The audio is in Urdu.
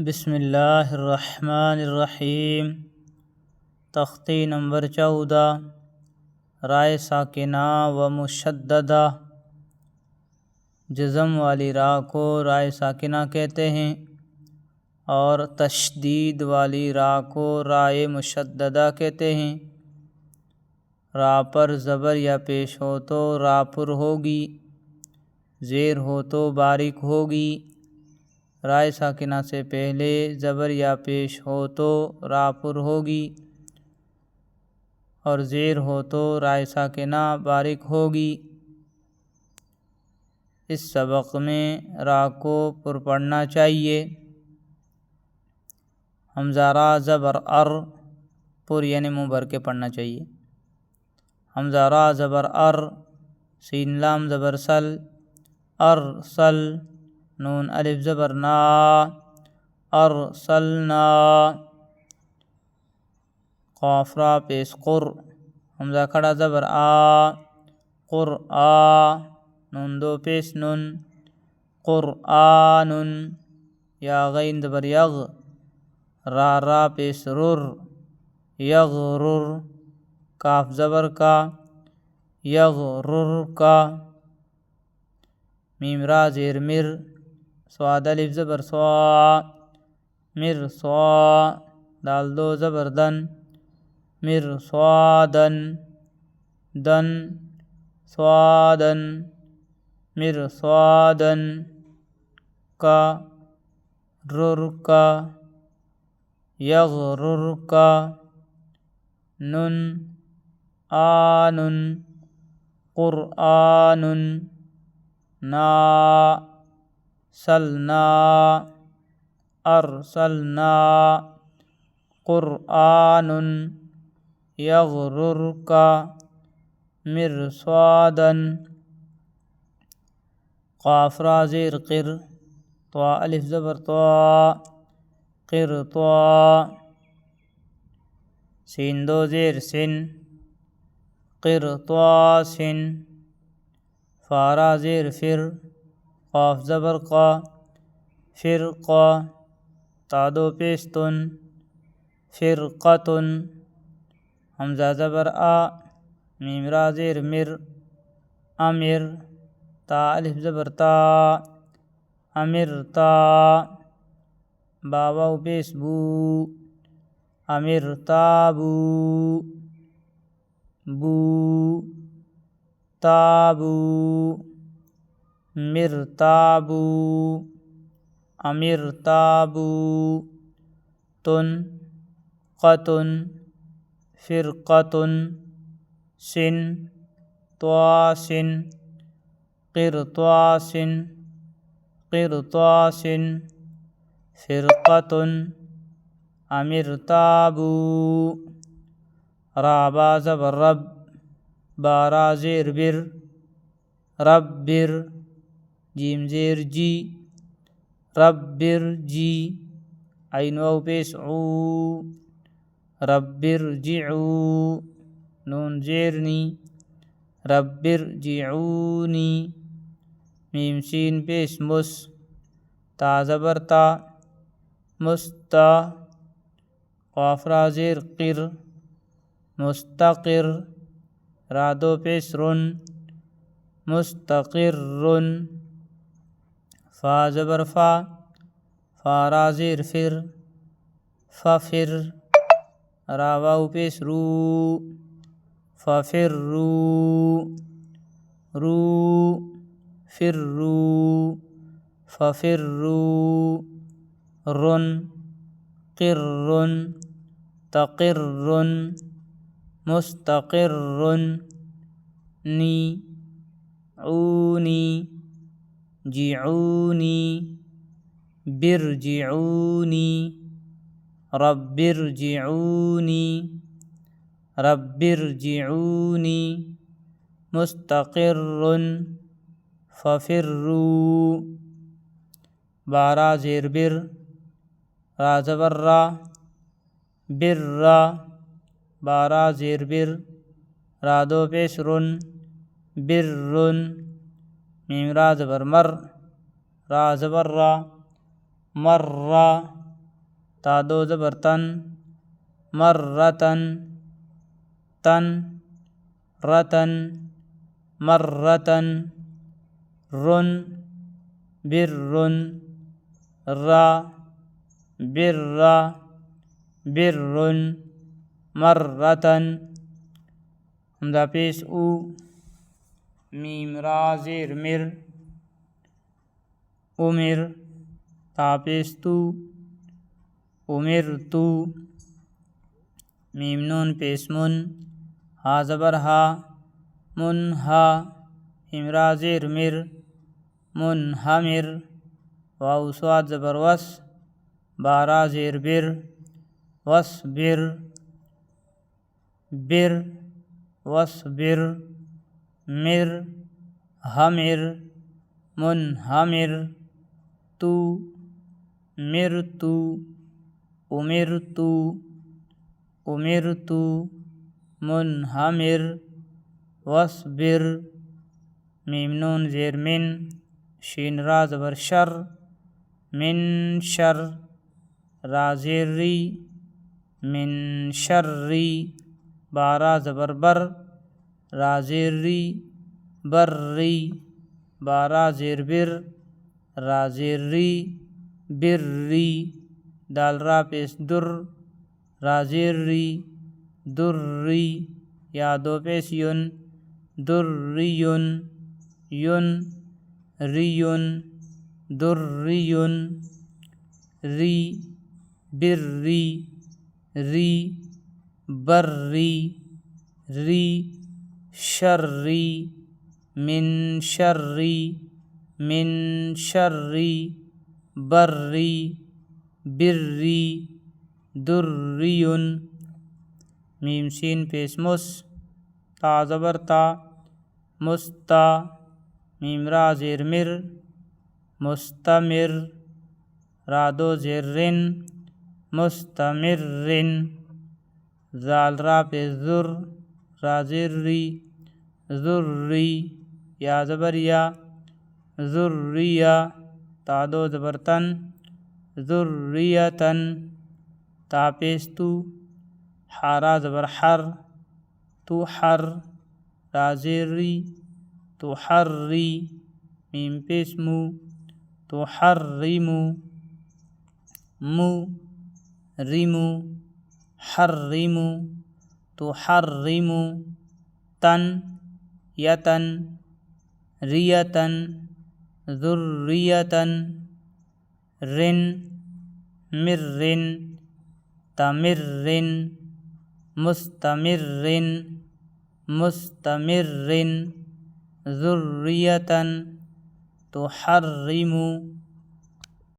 بسم اللہ الرحمن الرحیم۔ تختی نمبر 14، رائے ساکنہ و مشددہ۔ جزم والی را کو رائے ساکنہ کہتے ہیں اور تشدید والی را کو رائے مشددہ کہتے ہیں۔ را پر زبر یا پیش ہو تو را پر ہوگی، زیر ہو تو باریک ہوگی۔ رائے ساکنہ سے پہلے زبر یا پیش ہو تو را پر ہوگی اور زیر ہو تو رائے ساکنہ باریک ہوگی۔ اس سبق میں را کو پر پڑھنا چاہیے۔ حمزہ را زبر ار پر یعنی منہ بھر کے پڑھنا چاہیے۔ حمزہ را زبر ار، سین لام زبر سل، ارسل، نون الف زبر نا، ارسلنا، قاف را پیش قر، حمزہ کھڑا زبر آ، قرآ، نون دو پیش نن، قرآن، یا غین زبر یغ، را پیش رر، یغرر، کاف زبر کا، یغرر کا، میم را زیر مر، صاد الف زبر سوا، مرصا، دال دو زبر دن، مرصادن، دن صادن، مرصادن، کا، رر کا، یغرر کا، نن، آنن، قرآن، نا، سلنا، ارسلنا، قرآن، یغرر کا، مرصادن، قاف را زیر قر، طا الف زبر طا، قرطا، سین دو زیر سن، قرطاسن، فا را زیر فر، قاف زبر قا، فرقا، تا دو پیش تن، فرقتن، حمزہ زبر آ، میم را زیر مر، امر، تا الف زبر تا، امرتا، با واو پیش بو، امرتابو، بو، تابو، مرتابو، امرتابو، تن، قطن، فرقتن، سن، طاسن، قرطاسن، قرطاسن، فرقتن، امرتابو، را با زبر رب، بارا زیر بر، ربر، جیم زیر جی، ربر جی، عین واو پیش عو، ربر جعو، نون زیرنی، ربر جعونی، میم سین پیش مس، تا زبر تا، مستا، قاف را زیر قر، مستقر، را دو پیش رن، مستقرن، فا زبر فا، فا را زیر فر، ففر، را واو پیش رو، ففرو، رو، فرو، ففرو، رن، قرن، تقرن، مستقرن، نی، عونی، جعونی، برجعونی، ربرجعونی، ربرجعونی، مستقرن، ففرو، بارا زیر بر، را زبر را، برا، بارا زیر بر، را دو پیش رن، برن، میم را زبر مر، را زبر را، مرہ، تا دو زبر تن مرتن تن رتن مرتن رن برن را بر برن مرتن حمزہ پیش او میم را زیر مر عمر تا پیش تو عمر تو میم نون پیش من ہا زبر ہا من ہا میم را زیر مر منہمر واو صاد زبر وس بارا زیر بر وصبر بر وصبر مر ہمر منہمر تو مر تو عمر تو عمر تو منہمر وصبر میم نون زیر من شین را زبر شر من شر را زیر ری من شری بارا زبر بر را زیر ری بر ری بارا زیر بر را زیر ری بر ری دال را پیش در را زیر ری در ری یا دو پیش یون در ریون یون ریون در ریون ری بر ری ری بر ری ری شری من شری من شری بری بری دریون میم سین پیش مس تا زبر تا مستا میم را زیر مر مستمر را دو زیر رن مستمر رن زال را پیش ذر را زیر ری ذری یا زبر یا ذریہ تا دو زبر تن ذریتن تا پیش تو حارا زبر حر تو حر را زیر ری تو حر ری میم پیش مو تو حر ریمو مو ریمو حر ریمو تو حر ریمو تن یتن ریتن ذریتن رن مرن تمرن مستمرن مستمرن ذریتن تحرم